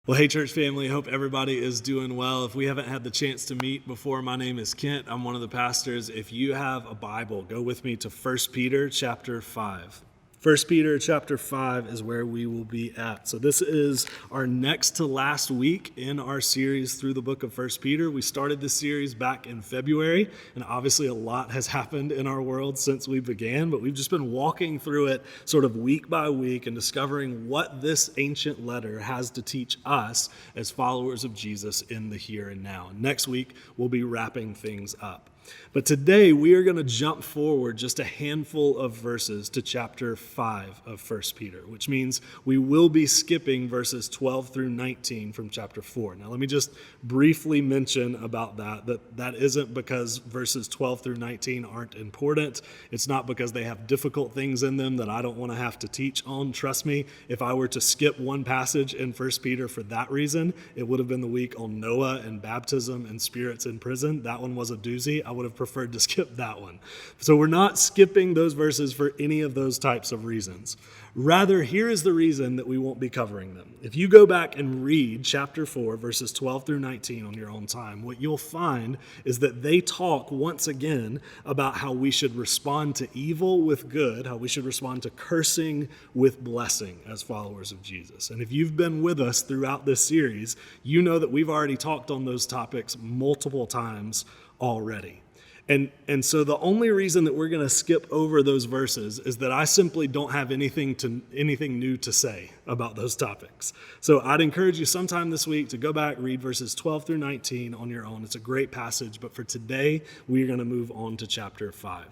Well, hey, church family, hope everybody is doing well. If we haven't had the chance to meet before, my name is Kent. I'm one of the pastors. If you have a Bible, go with me to 1 Peter chapter 5. 1 Peter chapter 5 is where we will be at. So this is our next to last week in our series through the book of 1 Peter. We started this series back in February, and obviously a lot has happened in our world since we began, but we've just been walking through it sort of week by week and discovering what this ancient letter has to teach us as followers of Jesus in the here and now. Next week, we'll be wrapping things up. But today we are going to jump forward just a handful of verses to chapter 5 of 1 Peter, which means we will be skipping verses 12 through 19 from chapter 4. Now let me just briefly mention about that isn't because verses 12 through 19 aren't important. It's not because they have difficult things in them that I don't want to have to teach on. Trust me, if I were to skip one passage in 1 Peter for that reason, it would have been the week on Noah and baptism and spirits in prison. That one was a doozy. I would have preferred to skip that one. So we're not skipping those verses for any of those types of reasons. Rather, here is the reason that we won't be covering them. If you go back and read chapter 4, verses 12 through 19 on your own time, what you'll find is that they talk once again about how we should respond to evil with good, how we should respond to cursing with blessing as followers of Jesus. And if you've been with us throughout this series, you know that we've already talked on those topics multiple times already. And so the only reason that we're going to skip over those verses is that I simply don't have anything new to say about those topics. So I'd encourage you sometime this week to go back, read verses 12 through 19 on your own. It's a great passage, but for today, we're going to move on to chapter 5.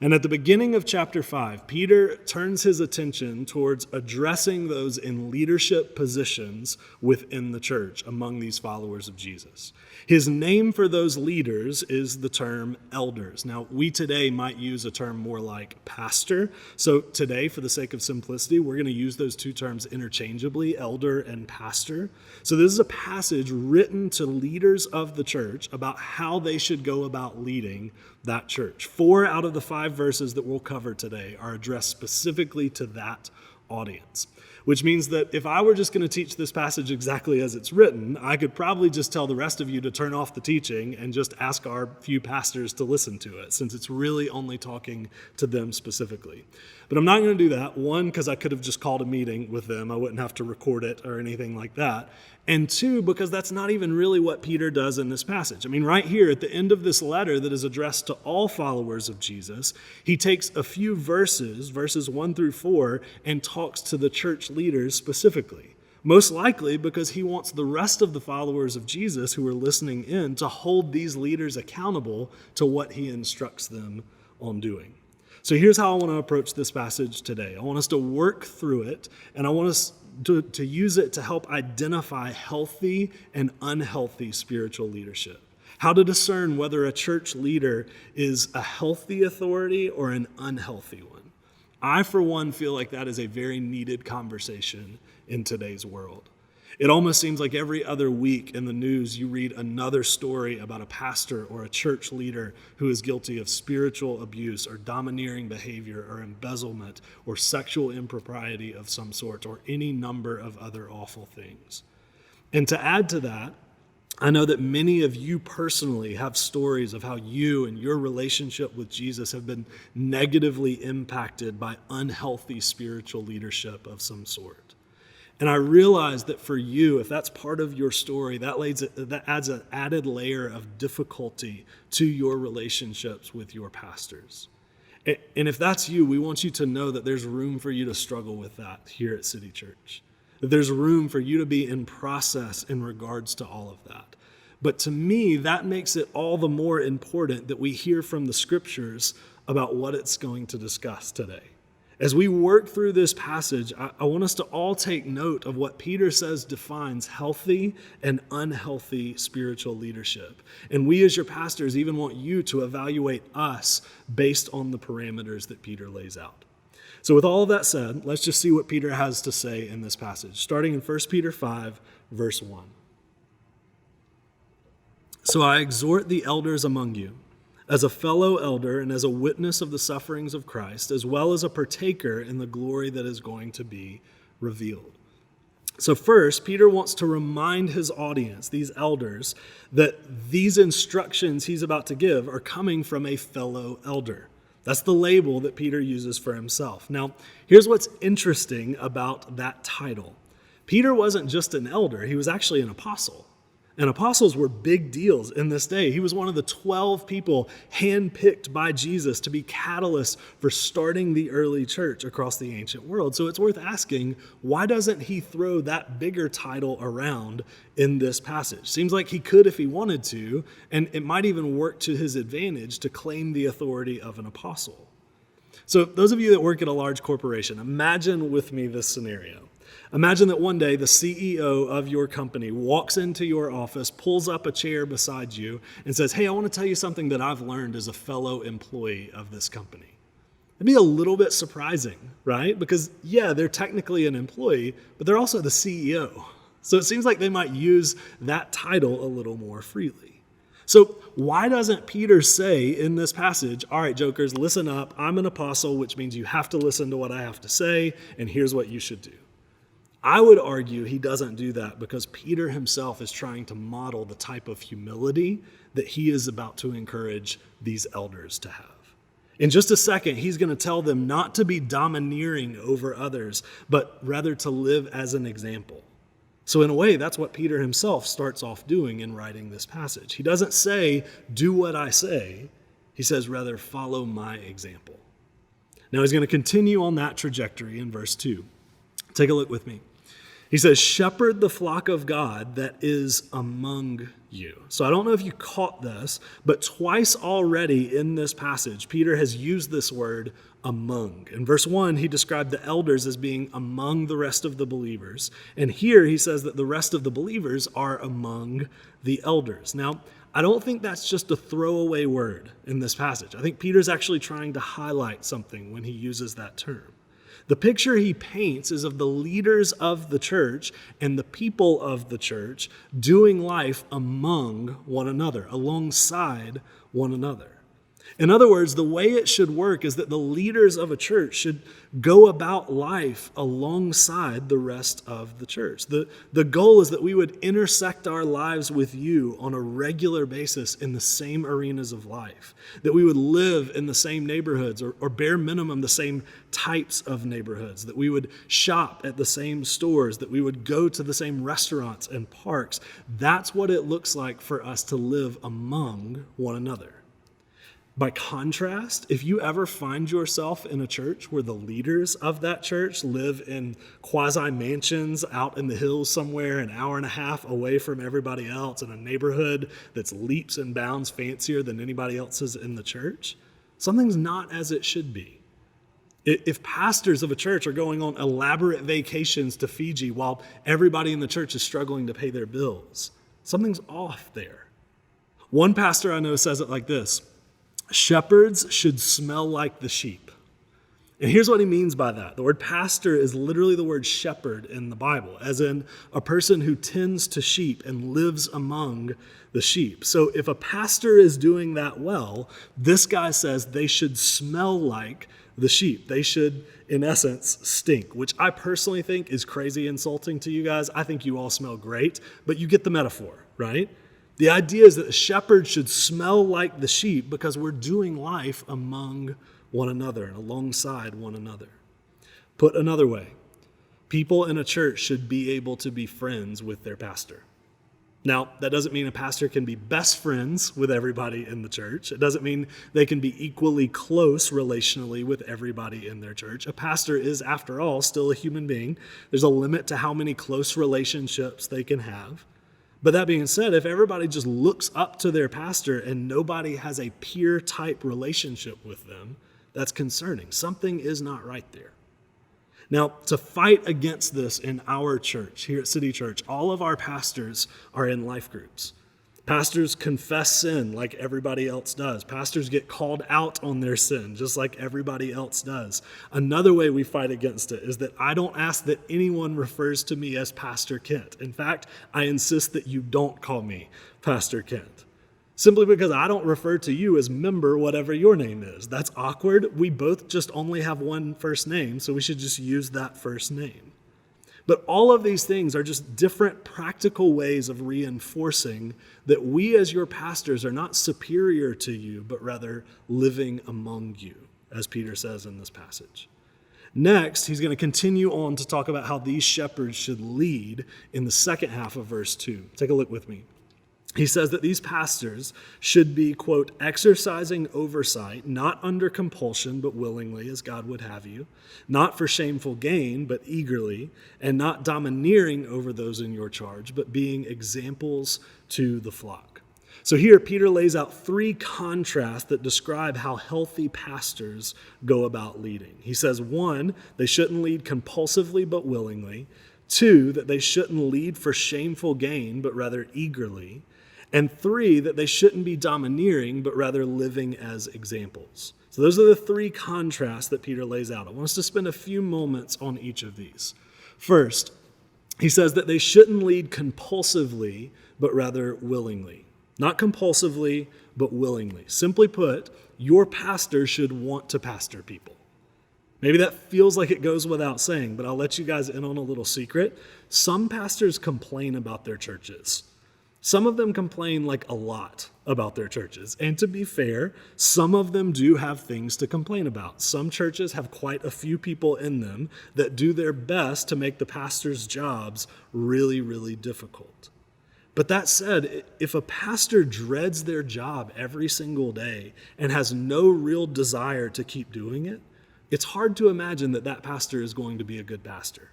And at the beginning of chapter 5, Peter turns his attention towards addressing those in leadership positions within the church among these followers of Jesus. His name for those leaders is the term elders. Now, we today might use a term more like pastor. So today, for the sake of simplicity, we're going to use those two terms interchangeably, elder and pastor. So this is a passage written to leaders of the church about how they should go about leading that church. 4 out of the 5 verses that we'll cover today are addressed specifically to that audience, which means that if I were just going to teach this passage exactly as it's written, I could probably just tell the rest of you to turn off the teaching and just ask our few pastors to listen to it, since it's really only talking to them specifically. But I'm not going to do that. One, because I could have just called a meeting with them. I wouldn't have to record it or anything like that. And 2, because that's not even really what Peter does in this passage. I mean, right here at the end of this letter that is addressed to all followers of Jesus, he takes a few verses 1 through 4, and talks to the church leaders specifically. Most likely because he wants the rest of the followers of Jesus who are listening in to hold these leaders accountable to what he instructs them on doing. So here's how I want to approach this passage today. I want us to work through it, and I want us to use it to help identify healthy and unhealthy spiritual leadership. How to discern whether a church leader is a healthy authority or an unhealthy one. I, for one, feel like that is a very needed conversation in today's world. It almost seems like every other week in the news you read another story about a pastor or a church leader who is guilty of spiritual abuse or domineering behavior or embezzlement or sexual impropriety of some sort or any number of other awful things. And to add to that, I know that many of you personally have stories of how you and your relationship with Jesus have been negatively impacted by unhealthy spiritual leadership of some sort. And I realize that for you, if that's part of your story, that adds an added layer of difficulty to your relationships with your pastors. And if that's you, we want you to know that there's room for you to struggle with that here at City Church. That there's room for you to be in process in regards to all of that. But to me, that makes it all the more important that we hear from the scriptures about what it's going to discuss today. As we work through this passage, I want us to all take note of what Peter says defines healthy and unhealthy spiritual leadership. And we as your pastors even want you to evaluate us based on the parameters that Peter lays out. So with all of that said, let's just see what Peter has to say in this passage, starting in 1 Peter 5, verse 1. So I exhort the elders among you, as a fellow elder and as a witness of the sufferings of Christ, as well as a partaker in the glory that is going to be revealed. So first, Peter wants to remind his audience, these elders, that these instructions he's about to give are coming from a fellow elder. That's the label that Peter uses for himself. Now, here's what's interesting about that title. Peter wasn't just an elder, he was actually an apostle. And apostles were big deals in this day. He was one of the 12 people handpicked by Jesus to be catalysts for starting the early church across the ancient world. So it's worth asking, why doesn't he throw that bigger title around in this passage? Seems like he could if he wanted to, and it might even work to his advantage to claim the authority of an apostle. So those of you that work at a large corporation, imagine with me this scenario. Imagine that one day the CEO of your company walks into your office, pulls up a chair beside you, and says, "Hey, I want to tell you something that I've learned as a fellow employee of this company." It'd be a little bit surprising, right? Because, yeah, they're technically an employee, but they're also the CEO. So it seems like they might use that title a little more freely. So why doesn't Peter say in this passage, "All right, jokers, listen up. I'm an apostle, which means you have to listen to what I have to say, and here's what you should do"? I would argue he doesn't do that because Peter himself is trying to model the type of humility that he is about to encourage these elders to have. In just a second, he's going to tell them not to be domineering over others, but rather to live as an example. So in a way, that's what Peter himself starts off doing in writing this passage. He doesn't say, "Do what I say." He says, rather, "Follow my example." Now he's going to continue on that trajectory in verse 2. Take a look with me. He says, "Shepherd the flock of God that is among you." So I don't know if you caught this, but twice already in this passage, Peter has used this word among. In verse 1, he described the elders as being among the rest of the believers. And here he says that the rest of the believers are among the elders. Now, I don't think that's just a throwaway word in this passage. I think Peter's actually trying to highlight something when he uses that term. The picture he paints is of the leaders of the church and the people of the church doing life among one another, alongside one another. In other words, the way it should work is that the leaders of a church should go about life alongside the rest of the church. The goal is that we would intersect our lives with you on a regular basis in the same arenas of life, that we would live in the same neighborhoods or bare minimum the same types of neighborhoods, that we would shop at the same stores, that we would go to the same restaurants and parks. That's what it looks like for us to live among one another. By contrast, if you ever find yourself in a church where the leaders of that church live in quasi-mansions out in the hills somewhere an hour and a half away from everybody else in a neighborhood that's leaps and bounds fancier than anybody else's in the church, something's not as it should be. If pastors of a church are going on elaborate vacations to Fiji while everybody in the church is struggling to pay their bills, something's off there. One pastor I know says it like this: "Shepherds should smell like the sheep." And here's what he means by that. The word pastor is literally the word shepherd in the Bible, as in a person who tends to sheep and lives among the sheep. So if a pastor is doing that well, this guy says they should smell like the sheep. They should, in essence, stink, which I personally think is crazy insulting to you guys. I think you all smell great, but you get the metaphor, right? The idea is that the shepherd should smell like the sheep because we're doing life among one another and alongside one another. Put another way, people in a church should be able to be friends with their pastor. Now, that doesn't mean a pastor can be best friends with everybody in the church. It doesn't mean they can be equally close relationally with everybody in their church. A pastor is, after all, still a human being. There's a limit to how many close relationships they can have. But that being said, if everybody just looks up to their pastor and nobody has a peer-type relationship with them, that's concerning. Something is not right there. Now, to fight against this in our church, here at City Church, all of our pastors are in life groups. Pastors confess sin like everybody else does. Pastors get called out on their sin just like everybody else does. Another way we fight against it is that I don't ask that anyone refers to me as Pastor Kent. In fact, I insist that you don't call me Pastor Kent, simply because I don't refer to you as member whatever your name is. That's awkward. We both just only have one first name, so we should just use that first name. But all of these things are just different practical ways of reinforcing that we as your pastors are not superior to you, but rather living among you, as Peter says in this passage. Next, he's going to continue on to talk about how these shepherds should lead in the second half of verse 2. Take a look with me. He says that these pastors should be, quote, exercising oversight, not under compulsion, but willingly, as God would have you, not for shameful gain, but eagerly, and not domineering over those in your charge, but being examples to the flock. So here, Peter lays out three contrasts that describe how healthy pastors go about leading. He says, one, they shouldn't lead compulsively, but willingly. Two, that they shouldn't lead for shameful gain, but rather eagerly. And three, that they shouldn't be domineering, but rather living as examples. So those are the three contrasts that Peter lays out. I want us to spend a few moments on each of these. First, he says that they shouldn't lead compulsively, but rather willingly. Not compulsively, but willingly. Simply put, your pastor should want to pastor people. Maybe that feels like it goes without saying, but I'll let you guys in on a little secret. Some pastors complain about their churches. Some of them complain like a lot about their churches. And to be fair, some of them do have things to complain about. Some churches have quite a few people in them that do their best to make the pastor's jobs really, really difficult. But that said, if a pastor dreads their job every single day and has no real desire to keep doing it, it's hard to imagine that that pastor is going to be a good pastor.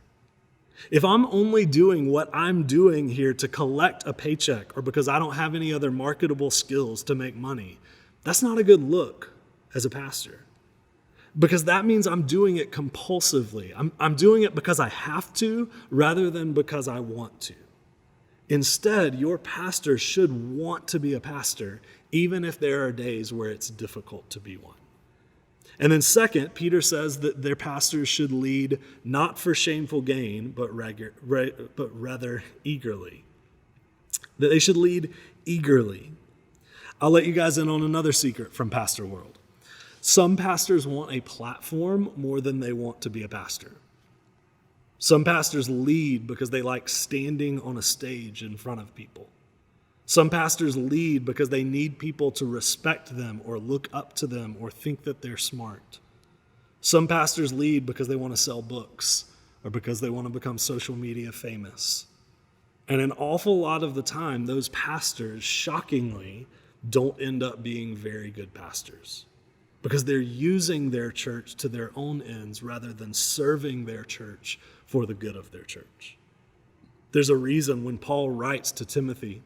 If I'm only doing what I'm doing here to collect a paycheck or because I don't have any other marketable skills to make money, that's not a good look as a pastor. Because that means I'm doing it compulsively. I'm doing it because I have to rather than because I want to. Instead, your pastor should want to be a pastor, even if there are days where it's difficult to be one. And then second, Peter says that their pastors should lead not for shameful gain, but rather eagerly. That they should lead eagerly. I'll let you guys in on another secret from Pastor World. Some pastors want a platform more than they want to be a pastor. Some pastors lead because they like standing on a stage in front of people. Some pastors lead because they need people to respect them or look up to them or think that they're smart. Some pastors lead because they want to sell books or because they want to become social media famous. And an awful lot of the time, those pastors, shockingly, don't end up being very good pastors because they're using their church to their own ends rather than serving their church for the good of their church. There's a reason when Paul writes to Timothy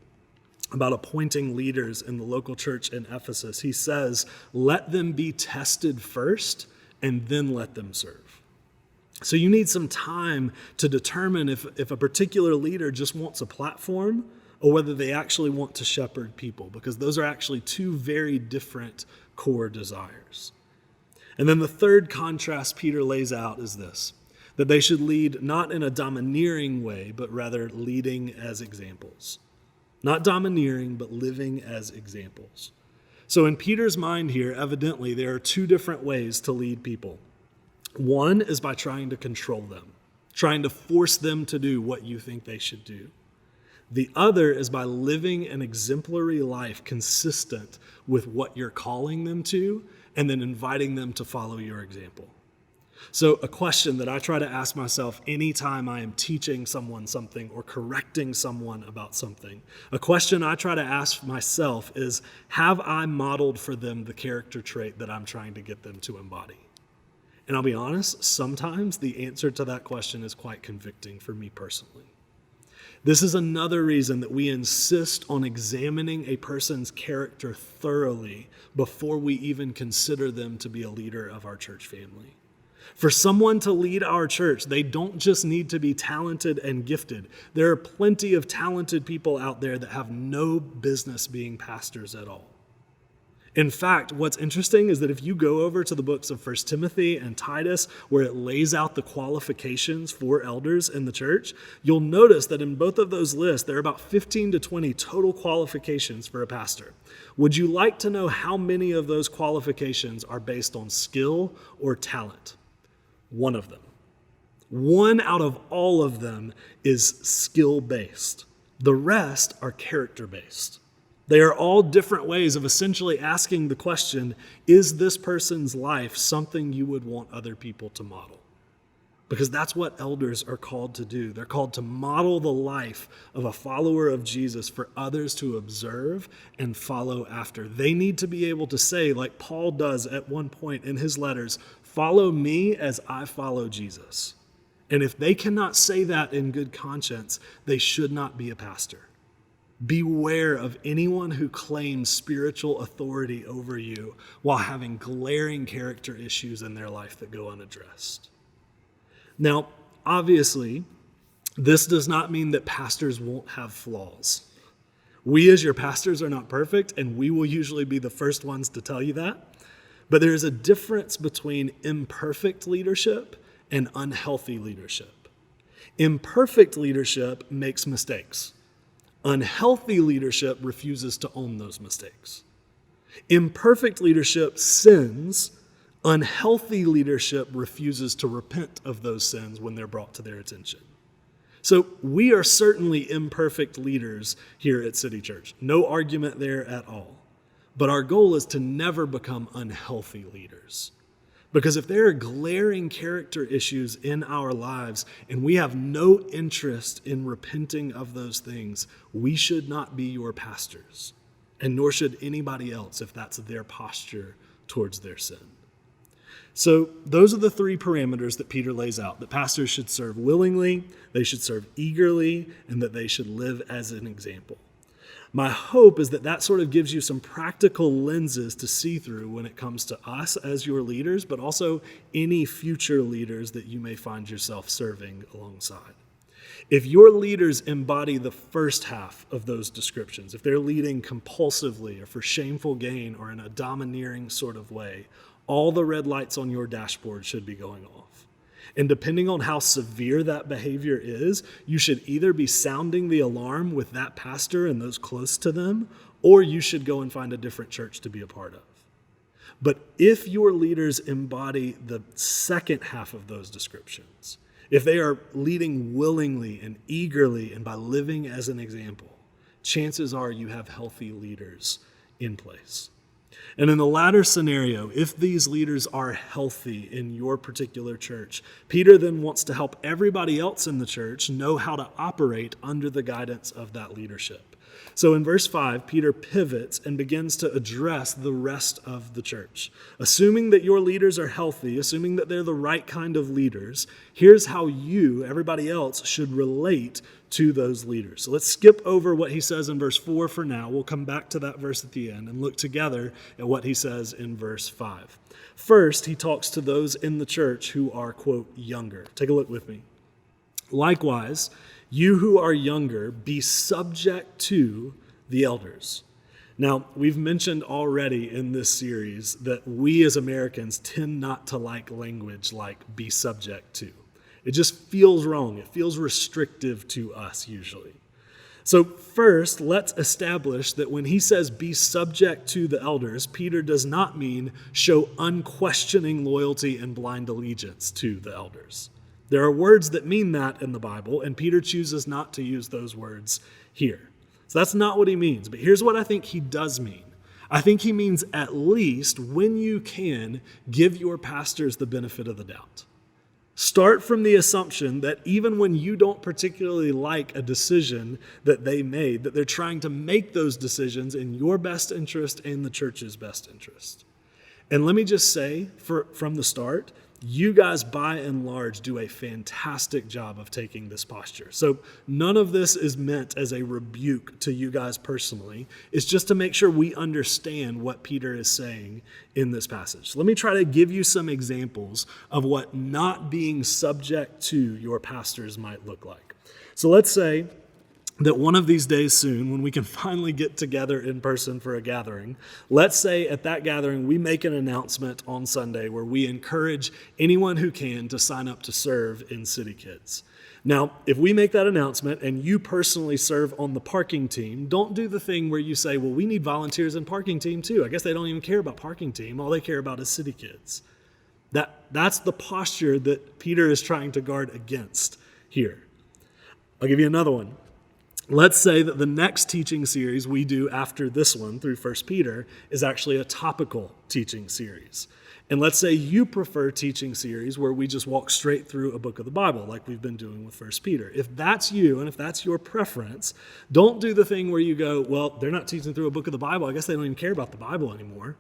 about appointing leaders in the local church in Ephesus, he says, let them be tested first and then let them serve. So you need some time to determine if a particular leader just wants a platform or whether they actually want to shepherd people, because those are actually two very different core desires. And then the third contrast Peter lays out is this, that they should lead not in a domineering way, but rather leading as examples. Not domineering, but living as examples. So in Peter's mind here, evidently, there are two different ways to lead people. One is by trying to control them, trying to force them to do what you think they should do. The other is by living an exemplary life consistent with what you're calling them to, and then inviting them to follow your example. So a question that I try to ask myself anytime I am teaching someone something or correcting someone about something, a question I try to ask myself is, have I modeled for them the character trait that I'm trying to get them to embody? And I'll be honest, sometimes the answer to that question is quite convicting for me personally. This is another reason that we insist on examining a person's character thoroughly before we even consider them to be a leader of our church family. For someone to lead our church, they don't just need to be talented and gifted. There are plenty of talented people out there that have no business being pastors at all. In fact, what's interesting is that if you go over to the books of 1 Timothy and Titus, where it lays out the qualifications for elders in the church, you'll notice that in both of those lists, there are about 15 to 20 total qualifications for a pastor. Would you like to know how many of those qualifications are based on skill or talent? One of them. One out of all of them is skill-based. The rest are character-based. They are all different ways of essentially asking the question, is this person's life something you would want other people to model? Because that's what elders are called to do. They're called to model the life of a follower of Jesus for others to observe and follow after. They need to be able to say, like Paul does at one point in his letters, follow me as I follow Jesus. And if they cannot say that in good conscience, they should not be a pastor. Beware of anyone who claims spiritual authority over you while having glaring character issues in their life that go unaddressed. Now, obviously, this does not mean that pastors won't have flaws. We as your pastors are not perfect, and we will usually be the first ones to tell you that. But there is a difference between imperfect leadership and unhealthy leadership. Imperfect leadership makes mistakes. Unhealthy leadership refuses to own those mistakes. Imperfect leadership sins. Unhealthy leadership refuses to repent of those sins when they're brought to their attention. So we are certainly imperfect leaders here at City Church. No argument there at all. But our goal is to never become unhealthy leaders. Because if there are glaring character issues in our lives and we have no interest in repenting of those things, we should not be your pastors. And nor should anybody else if that's their posture towards their sin. So those are the three parameters that Peter lays out, that pastors should serve willingly, they should serve eagerly, and that they should live as an example. My hope is that that sort of gives you some practical lenses to see through when it comes to us as your leaders, but also any future leaders that you may find yourself serving alongside. If your leaders embody the first half of those descriptions, if they're leading compulsively or for shameful gain or in a domineering sort of way, all the red lights on your dashboard should be going off. And depending on how severe that behavior is, you should either be sounding the alarm with that pastor and those close to them, or you should go and find a different church to be a part of. But if your leaders embody the second half of those descriptions, if they are leading willingly and eagerly and by living as an example, chances are you have healthy leaders in place. And in the latter scenario, if these leaders are healthy in your particular church, Peter then wants to help everybody else in the church know how to operate under the guidance of that leadership. So in verse 5, Peter pivots and begins to address the rest of the church. Assuming that your leaders are healthy, assuming that they're the right kind of leaders, here's how you, everybody else, should relate to those leaders. So let's skip over what he says in verse 4 for now. We'll come back to that verse at the end and look together at what he says in verse 5. First, he talks to those in the church who are, quote, younger. Take a look with me. Likewise, you who are younger, be subject to the elders. Now, we've mentioned already in this series that we as Americans tend not to like language like be subject to. It just feels wrong. It feels restrictive to us usually. So first, let's establish that when he says be subject to the elders, Peter does not mean show unquestioning loyalty and blind allegiance to the elders. There are words that mean that in the Bible, and Peter chooses not to use those words here. So that's not what he means, but here's what I think he does mean. I think he means at least when you can, give your pastors the benefit of the doubt. Start from the assumption that even when you don't particularly like a decision that they made, that they're trying to make those decisions in your best interest and the church's best interest. And let me just say from the start, you guys by and large do a fantastic job of taking this posture. So none of this is meant as a rebuke to you guys personally. It's just to make sure we understand what Peter is saying in this passage. So let me try to give you some examples of what not being subject to your pastors might look like. So let's say that one of these days soon, when we can finally get together in person for a gathering, let's say at that gathering we make an announcement on Sunday where we encourage anyone who can to sign up to serve in City Kids. Now, if we make that announcement and you personally serve on the parking team, don't do the thing where you say, well, we need volunteers in parking team too. I guess they don't even care about parking team. All they care about is City Kids. That's the posture that Peter is trying to guard against here. I'll give you another one. Let's say that the next teaching series we do after this one through 1 Peter is actually a topical teaching series. And let's say you prefer teaching series where we just walk straight through a book of the Bible like we've been doing with 1 Peter. If that's you and if that's your preference, don't do the thing where you go, well, they're not teaching through a book of the Bible. I guess they don't even care about the Bible anymore.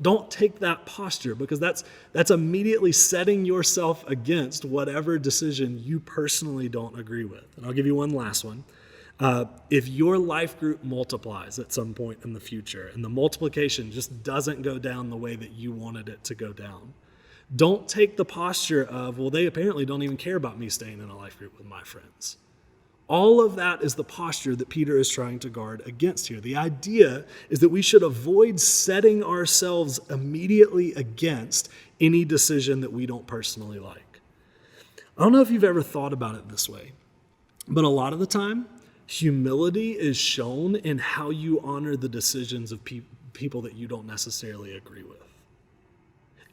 Don't take that posture, because that's immediately setting yourself against whatever decision you personally don't agree with. And I'll give you one last one. If your life group multiplies at some point in the future and the multiplication just doesn't go down the way that you wanted it to go down, don't take the posture of, well, they apparently don't even care about me staying in a life group with my friends. All of that is the posture that Peter is trying to guard against here. The idea is that we should avoid setting ourselves immediately against any decision that we don't personally like. I don't know if you've ever thought about it this way, but a lot of the time, humility is shown in how you honor the decisions of people that you don't necessarily agree with.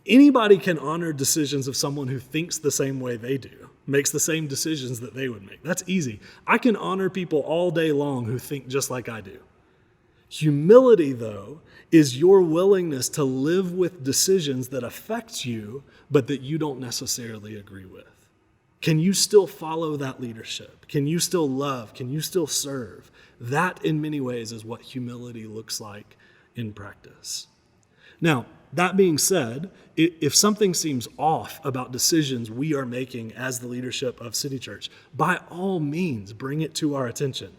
Anybody can honor decisions of someone who thinks the same way they do, makes the same decisions that they would make. That's easy. I can honor people all day long who think just like I do. Humility, though, is your willingness to live with decisions that affect you, but that you don't necessarily agree with. Can you still follow that leadership? Can you still love? Can you still serve? That, in many ways, is what humility looks like in practice. Now, that being said, if something seems off about decisions we are making as the leadership of City Church, by all means, bring it to our attention.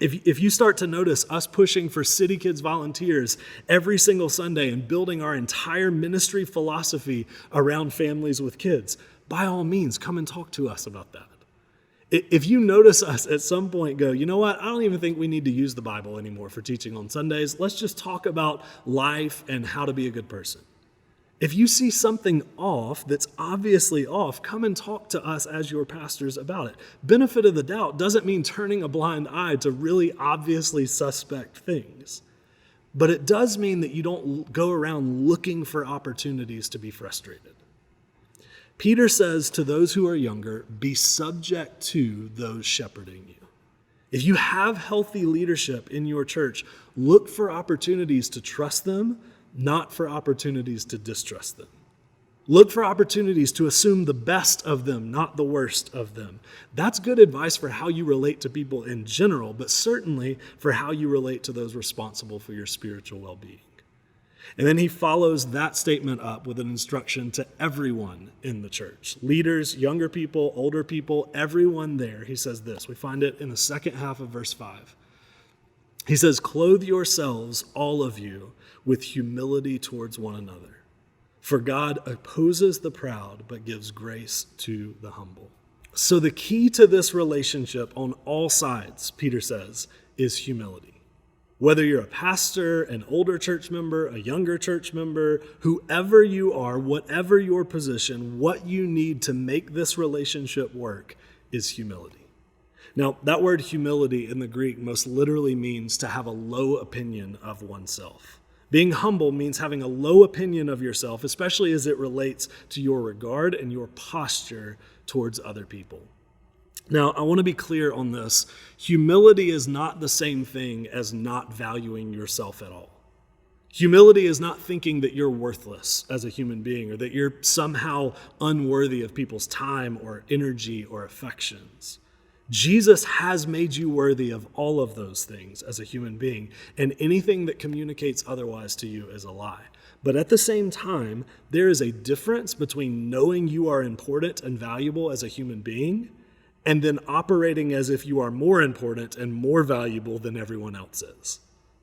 If you start to notice us pushing for City Kids volunteers every single Sunday and building our entire ministry philosophy around families with kids, by all means, come and talk to us about that. If you notice us at some point go, you know what, I don't even think we need to use the Bible anymore for teaching on Sundays. Let's just talk about life and how to be a good person. If you see something off that's obviously off, come and talk to us as your pastors about it. Benefit of the doubt doesn't mean turning a blind eye to really obviously suspect things. But it does mean that you don't go around looking for opportunities to be frustrated. Peter says to those who are younger, be subject to those shepherding you. If you have healthy leadership in your church, look for opportunities to trust them, not for opportunities to distrust them. Look for opportunities to assume the best of them, not the worst of them. That's good advice for how you relate to people in general, but certainly for how you relate to those responsible for your spiritual well-being. And then he follows that statement up with an instruction to everyone in the church. Leaders, younger people, older people, everyone there. He says this. We find it in the second half of verse 5. He says, clothe yourselves, all of you, with humility towards one another. For God opposes the proud, but gives grace to the humble. So the key to this relationship on all sides, Peter says, is humility. Whether you're a pastor, an older church member, a younger church member, whoever you are, whatever your position, what you need to make this relationship work is humility. Now, that word humility in the Greek most literally means to have a low opinion of oneself. Being humble means having a low opinion of yourself, especially as it relates to your regard and your posture towards other people. Now, I want to be clear on this. Humility is not the same thing as not valuing yourself at all. Humility is not thinking that you're worthless as a human being or that you're somehow unworthy of people's time or energy or affections. Jesus has made you worthy of all of those things as a human being, and anything that communicates otherwise to you is a lie. But at the same time, there is a difference between knowing you are important and valuable as a human being and then operating as if you are more important and more valuable than everyone else is.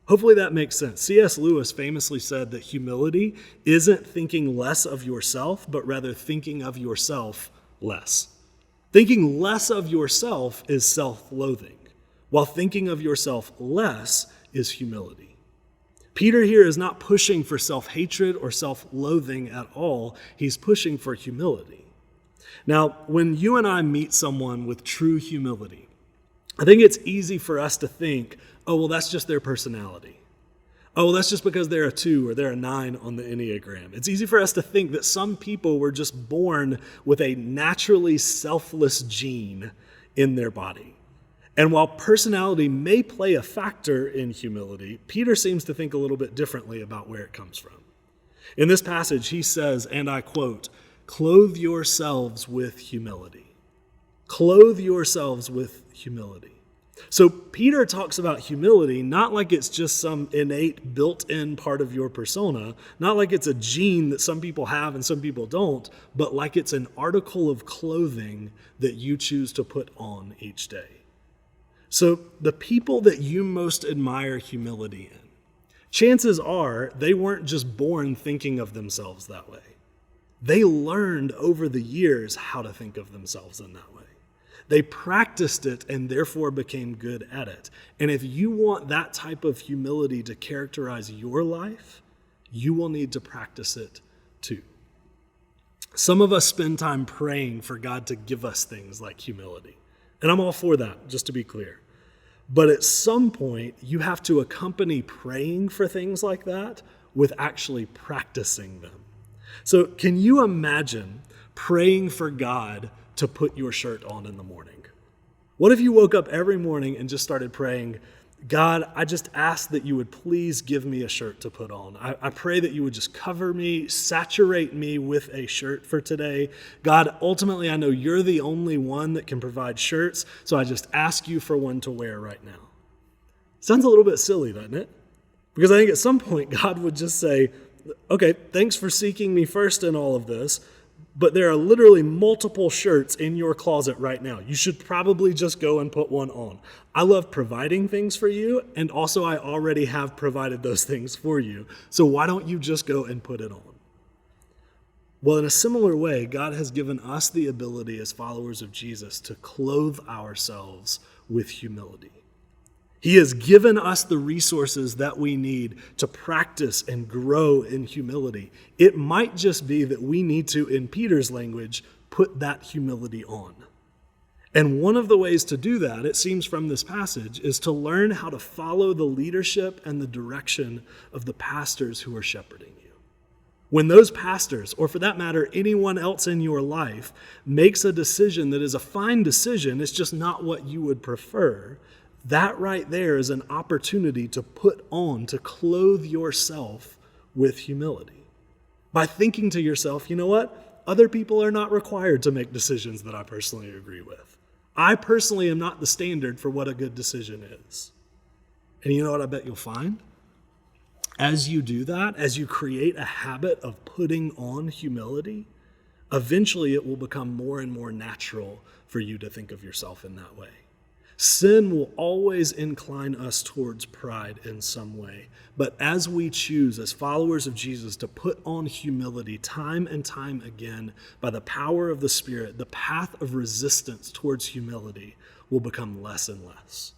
Hopefully that makes sense. C.S. Lewis famously said that humility isn't thinking less of yourself, but rather thinking of yourself less. Thinking less of yourself is self-loathing, while thinking of yourself less is humility. Peter here is not pushing for self-hatred or self-loathing at all. He's pushing for humility. Now, when you and I meet someone with true humility, I think it's easy for us to think, oh, well, that's just their personality. Oh, that's just because they're a 2 or they're a 9 on the Enneagram. It's easy for us to think that some people were just born with a naturally selfless gene in their body. And while personality may play a factor in humility, Peter seems to think a little bit differently about where it comes from. In this passage, he says, and I quote, "Clothe yourselves with humility." Clothe yourselves with humility. So Peter talks about humility not like it's just some innate built-in part of your persona, not like it's a gene that some people have and some people don't, but like it's an article of clothing that you choose to put on each day. So the people that you most admire humility in, chances are they weren't just born thinking of themselves that way. They learned over the years how to think of themselves in that way. They practiced it and therefore became good at it. And if you want that type of humility to characterize your life, you will need to practice it too. Some of us spend time praying for God to give us things like humility. And I'm all for that, just to be clear. But at some point, you have to accompany praying for things like that with actually practicing them. So can you imagine praying for God to put your shirt on in the morning? What if you woke up every morning and just started praying, God, I just ask that you would please give me a shirt to put on. I pray that you would just cover me, saturate me with a shirt for today. God, ultimately, I know you're the only one that can provide shirts, so I just ask you for one to wear right now. Sounds a little bit silly, doesn't it? Because I think at some point God would just say, okay, thanks for seeking me first in all of this, but there are literally multiple shirts in your closet right now. You should probably just go and put one on. I love providing things for you, and also I already have provided those things for you. So why don't you just go and put it on? Well, in a similar way, God has given us the ability as followers of Jesus to clothe ourselves with humility. He has given us the resources that we need to practice and grow in humility. It might just be that we need to, in Peter's language, put that humility on. And one of the ways to do that, it seems from this passage, is to learn how to follow the leadership and the direction of the pastors who are shepherding you. When those pastors, or for that matter, anyone else in your life, makes a decision that is a fine decision, it's just not what you would prefer, that right there is an opportunity to put on, to clothe yourself with humility. By thinking to yourself, you know what? Other people are not required to make decisions that I personally agree with. I personally am not the standard for what a good decision is. And you know what I bet you'll find? As you do that, as you create a habit of putting on humility, eventually it will become more and more natural for you to think of yourself in that way. Sin will always incline us towards pride in some way. But as we choose, as followers of Jesus, to put on humility time and time again, by the power of the Spirit, the path of resistance towards humility will become less and less.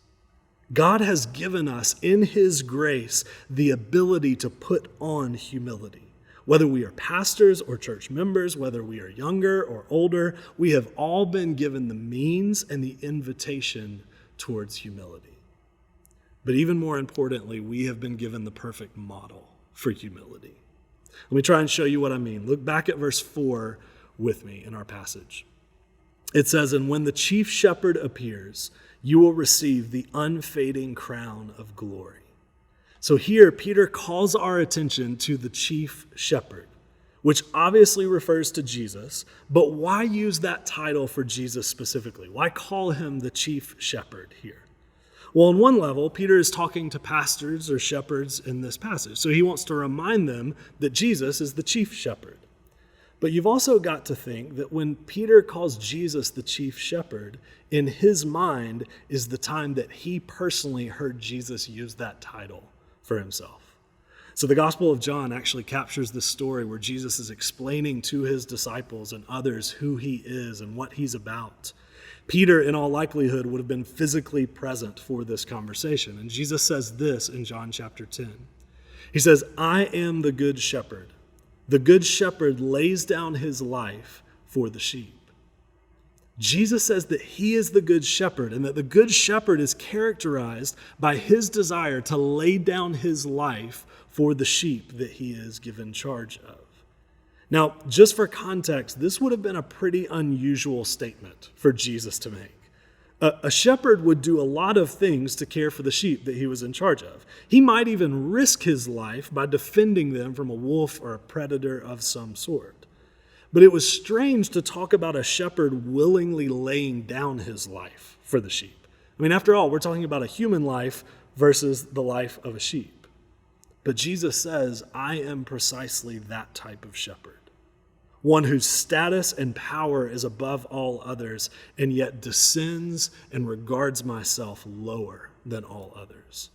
God has given us, in His grace, the ability to put on humility. Whether we are pastors or church members, whether we are younger or older, we have all been given the means and the invitation towards humility. But even more importantly, we have been given the perfect model for humility. Let me try and show you what I mean. Look back at verse 4 with me in our passage. It says, "And when the chief shepherd appears, you will receive the unfading crown of glory." So here, Peter calls our attention to the chief shepherd, which obviously refers to Jesus, but why use that title for Jesus specifically? Why call him the chief shepherd here? Well, on one level, Peter is talking to pastors or shepherds in this passage, so he wants to remind them that Jesus is the chief shepherd. But you've also got to think that when Peter calls Jesus the chief shepherd, in his mind is the time that he personally heard Jesus use that title for himself. So the Gospel of John actually captures this story where Jesus is explaining to his disciples and others who he is and what he's about. Peter, in all likelihood, would have been physically present for this conversation. And Jesus says this in John chapter 10. He says, "I am the good shepherd. The good shepherd lays down his life for the sheep." Jesus says that he is the good shepherd and that the good shepherd is characterized by his desire to lay down his life for the sheep that he is given charge of. Now, just for context, this would have been a pretty unusual statement for Jesus to make. A shepherd would do a lot of things to care for the sheep that he was in charge of. He might even risk his life by defending them from a wolf or a predator of some sort. But it was strange to talk about a shepherd willingly laying down his life for the sheep. I mean, after all, we're talking about a human life versus the life of a sheep. But Jesus says, I am precisely that type of shepherd. One whose status and power is above all others, and yet descends and regards myself lower than all others.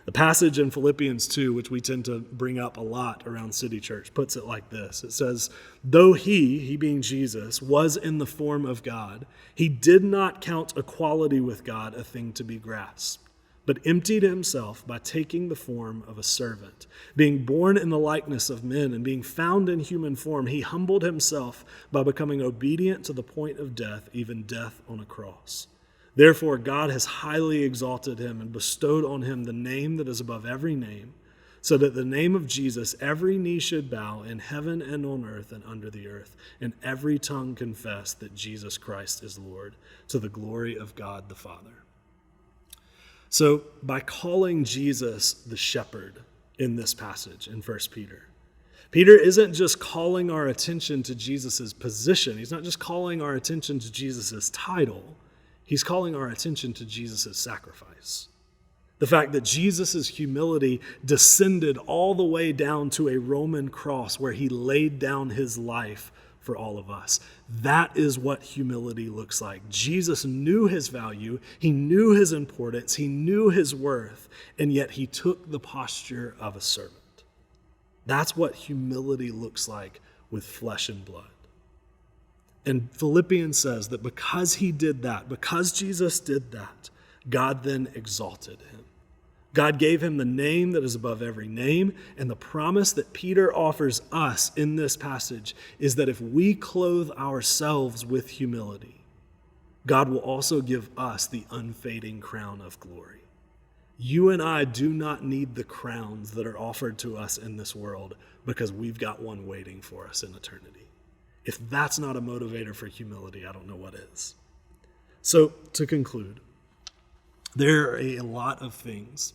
The passage in Philippians 2, which we tend to bring up a lot around City Church, puts it like this. It says, though he being Jesus, was in the form of God, he did not count equality with God a thing to be grasped, but emptied himself by taking the form of a servant. Being born in the likeness of men and being found in human form, he humbled himself by becoming obedient to the point of death, even death on a cross. Therefore, God has highly exalted him and bestowed on him the name that is above every name, so that the name of Jesus every knee should bow in heaven and on earth and under the earth, and every tongue confess that Jesus Christ is Lord, to the glory of God the Father. So, by calling Jesus the shepherd in this passage in 1 Peter, Peter isn't just calling our attention to Jesus' position. He's not just calling our attention to Jesus' title. He's calling our attention to Jesus' sacrifice. The fact that Jesus' humility descended all the way down to a Roman cross where he laid down his life for all of us. That is what humility looks like. Jesus knew his value, he knew his importance, he knew his worth, and yet he took the posture of a servant. That's what humility looks like with flesh and blood. And Philippians says that because he did that, because Jesus did that, God then exalted him. God gave him the name that is above every name, and the promise that Peter offers us in this passage is that if we clothe ourselves with humility, God will also give us the unfading crown of glory. You and I do not need the crowns that are offered to us in this world because we've got one waiting for us in eternity. If that's not a motivator for humility, I don't know what is. So, to conclude, there are a lot of things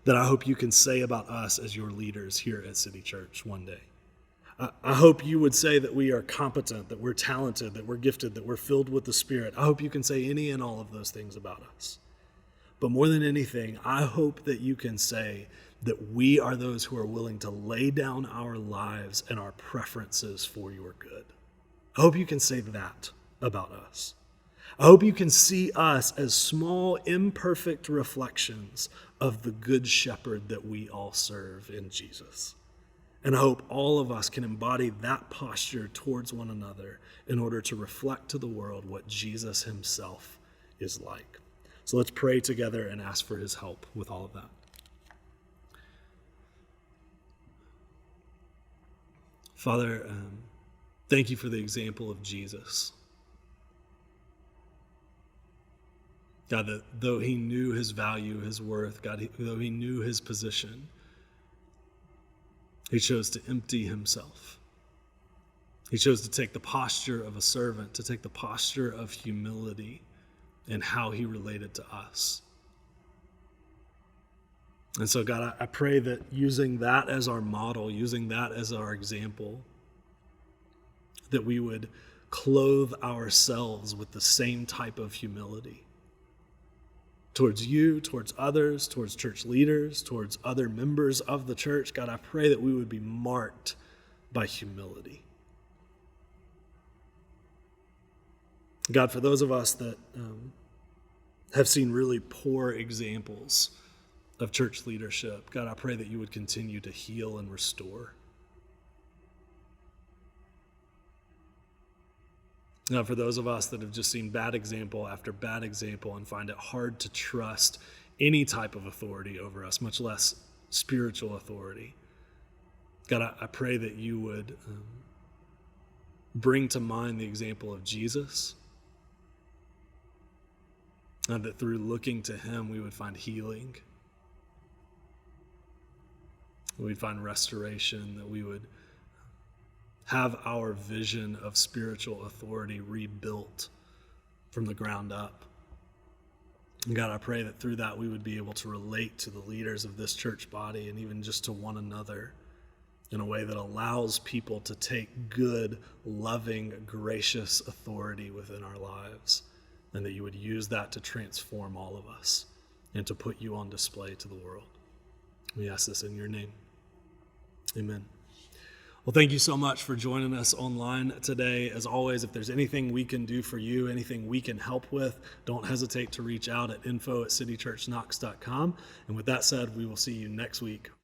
that I hope you can say about us as your leaders here at City Church one day. I hope you would say that we are competent, that we're talented, that we're gifted, that we're filled with the Spirit. I hope you can say any and all of those things about us. But more than anything, I hope that you can say that we are those who are willing to lay down our lives and our preferences for your good. I hope you can say that about us. I hope you can see us as small, imperfect reflections of the good shepherd that we all serve in Jesus. And I hope all of us can embody that posture towards one another in order to reflect to the world what Jesus himself is like. So let's pray together and ask for his help with all of that. Father, thank you for the example of Jesus. God, that though he knew his value, his worth, God, though he knew his position, he chose to empty himself. He chose to take the posture of a servant, to take the posture of humility in how he related to us. And so, God, I pray that using that as our model, using that as our example, that we would clothe ourselves with the same type of humility towards you, towards others, towards church leaders, towards other members of the church. God, I pray that we would be marked by humility. God, for those of us that have seen really poor examples of church leadership, God, I pray that you would continue to heal and restore. Now, for those of us that have just seen bad example after bad example and find it hard to trust any type of authority over us, much less spiritual authority, God, I pray that you would bring to mind the example of Jesus and that through looking to him, we would find healing. We'd find restoration, that we would have our vision of spiritual authority rebuilt from the ground up. And God, I pray that through that we would be able to relate to the leaders of this church body and even just to one another in a way that allows people to take good, loving, gracious authority within our lives, and that you would use that to transform all of us and to put you on display to the world. We ask this in your name. Amen. Well, thank you so much for joining us online today. As always, if there's anything we can do for you, anything we can help with, don't hesitate to reach out at info@citychurchknox.com. And with that said, we will see you next week.